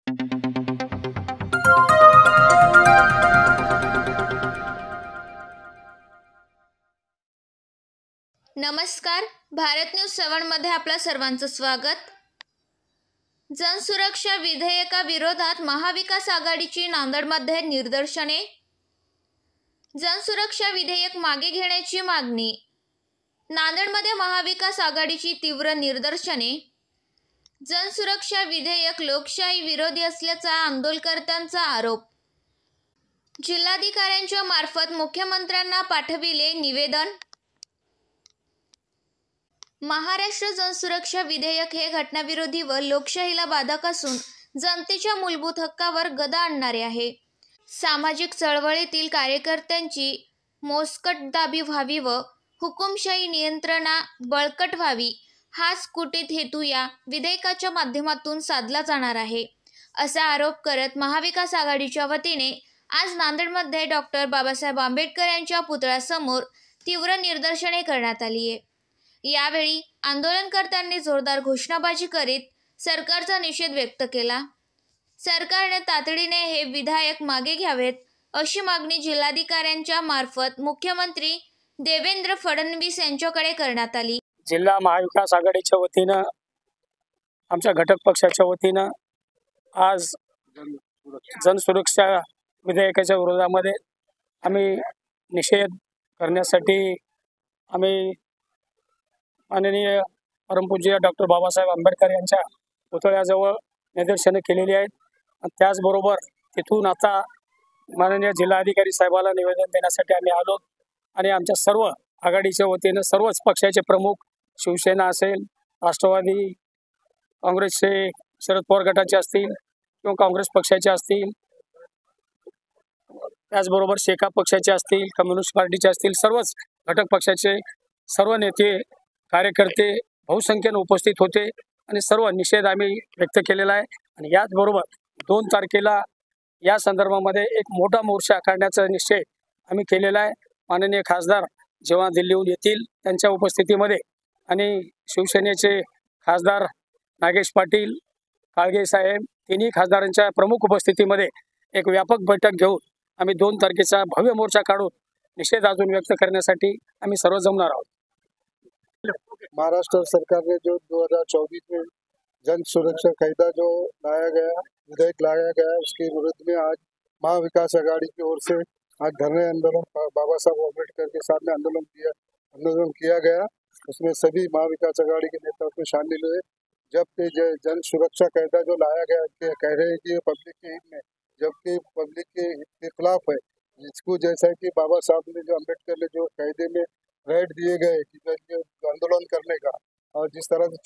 नमस्कार, भारत न्यूज 7 मध्ये आपल्या सर्वांचं स्वागत। जनसुरक्षा विधेयकाविरोधात महाविकास आघाडीची नांदेडमध्ये निदर्शने। जनसुरक्षा विधेयक मागे घेण्याची मागणी। नांदेडमध्ये महाविकास आघाडीची तीव्र निदर्शने। जनसुरक्षा विधेयक लोकशाही विरोधी असल्याचा आंदोलनकर्त्यांचा आरोप। जिल्हाधिकाऱ्यांच्या मार्फत मुख्यमंत्र्यांना पाठविले निवेदन। महाराष्ट्र जनसुरक्षा विधेयक हे घटनाविरोधी व लोकशाहीला बाधक असून जनतेच्या मूलभूत हक्कावर गदा आणणारे आहे। सामाजिक चळवळीतील कार्यकर्त्यांची मोजकटदाबी व्हावी व हुकुमशाही नियंत्रणा बळकट व्हावी, हाच कुटीत हेतू या विधेयकाच्या माध्यमातून साधला जाणार आहे, असा आरोप करत महाविकास आघाडीच्या वतीने आज नांदेडमध्ये डॉक्टर बाबासाहेब आंबेडकर यांच्या पुतळ्यासमोर तीव्र निदर्शने करण्यात आली आहे। यावेळी आंदोलनकर्त्यांनी जोरदार घोषणाबाजी करीत सरकारचा निषेध व्यक्त केला। सरकारने तातडीने हे विधेयक मागे घ्यावेत, अशी मागणी जिल्हाधिकाऱ्यांच्या मार्फत मुख्यमंत्री देवेंद्र फडणवीस यांच्याकडे करण्यात आली। जिल्हा महाविकास आघाडीच्या वतीनं, आमच्या घटक पक्षाच्या वतीनं आज जनसुरक्षा विधेयकाच्या विरोधामध्ये आम्ही निषेध करण्यासाठी आम्ही माननीय परमपूज्य डॉक्टर बाबासाहेब आंबेडकर यांच्या पुतळ्याजवळ निदर्शने केलेली आहेत। त्याचबरोबर तिथून आता माननीय जिल्हाधिकारी साहेबाला निवेदन देण्यासाठी आम्ही आलो आणि आमच्या सर्व आघाडीच्या वतीनं सर्वच पक्षाचे प्रमुख, शिवसेना असेल, राष्ट्रवादी काँग्रेसचे शरद पवार गटाचे असतील किंवा काँग्रेस पक्षाचे असतील, त्याचबरोबर शेका पक्षाचे असतील, कम्युनिस्ट पार्टीचे असतील, सर्वच घटक पक्षाचे सर्व नेते कार्यकर्ते बहुसंख्येने उपस्थित होते आणि सर्व निषेध आम्ही व्यक्त केलेला आहे। आणि याचबरोबर 2 तारखेला या संदर्भामध्ये एक मोठा मोर्चा काढण्याचा निश्चय आम्ही केलेला आहे। माननीय खासदार जेव्हा दिल्लीहून येतील त्यांच्या उपस्थितीमध्ये आणि शिवसेनेचे खासदार नागेश पाटील, काळगे साहेब, तिन्ही खासदारांच्या प्रमुख उपस्थितीमध्ये एक व्यापक बैठक घेऊन आम्ही 2 तारखेचा भव्य मोर्चा काढून निषेध अजून व्यक्त करण्यासाठी आम्ही सर्व जमणार आहोत। महाराष्ट्र सरकार ने जो 2024 में जन सुरक्षा कायदा जो लाया गया, विधेयक लाया गया, उसके विरुद्ध में आज महाविकास आघाड़ी की ओर से आज धरने आंदोलन बाबा साहब आम्बेडकर के सामने आंदोलन किया गया। उसमें सभी महाविकास आघाड़ी के नेता उसमें शामिल हुए। जब जन सुरक्षा कायदा जो लाया गया कह रहे हैं कि पब्लिक के हित में, जबकि पब्लिक के हित के खिलाफ है। जिसको जैसा कि बाबा साहब ने जो अम्बेडकर ने जो कायदे में राइट दिए गए कि आंदोलन करने का, और जिस तरह से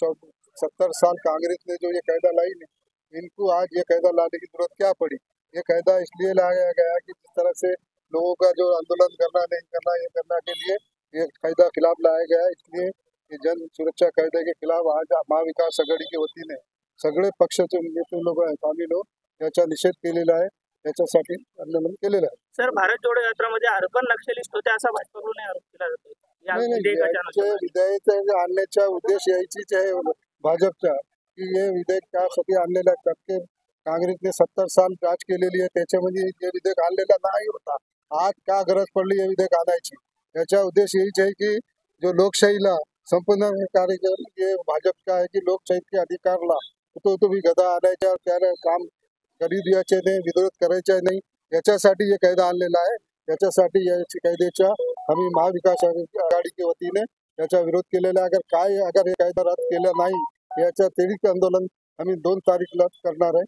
70 साल कांग्रेस ने जो ये कायदा लाई नहीं, इनको आज ये कायदा लाने की जरूरत क्या पड़ी। ये कायदा इसलिए लाया गया कि जिस तरह से लोगों का जो आंदोलन करना नहीं करना, ये करने के लिए ये कायदा खिलाफ लाया गया। इसलिए ये जन सुरक्षा कायदे के खिलाफ आज महाविकास आघाडी के वतीने सगळे पक्षाचे नेते लोक सामील हो याचा निषेध केलेला आहे, याच्यासाठी आंदोलन केलेलं आहे। सर, भारत जोडो यात्रामध्ये अर्बन नक्षलिस्ट होते असा भाजपकडून आरोप केला जातो। विधेयक आणण्याचा उद्देश यायचीच आहे भाजपचा, की हे विधेयक त्यासाठी आणलेलं आहे की काँग्रेसने 70 साल राज केलेली आहे, त्याच्यामध्ये हे विधेयक आणलेला नाही होता। आज का गरज पडली हे विधेयक आणायची, याचा उद्देश यहीच आहे की जो लोकशाहीला संपूर्ण कार्यक्रम हे भाजप का आहे की लोकशाही के अधिकारला तो भी गदा आणायचा, त्याला काम करू द्यायचे नाही, विरोध करायचा नाही, याच्यासाठी हे कायदा आणलेला आहे। याच्यासाठी या कायद्याच्या आम्ही महाविकास आघाडी के वतीने याचा विरोध केलेला आहे। अगर हे कायदा रद्द केला नाही, याचा त्वरित आंदोलन आम्ही 2 तारीखला करणार आहे।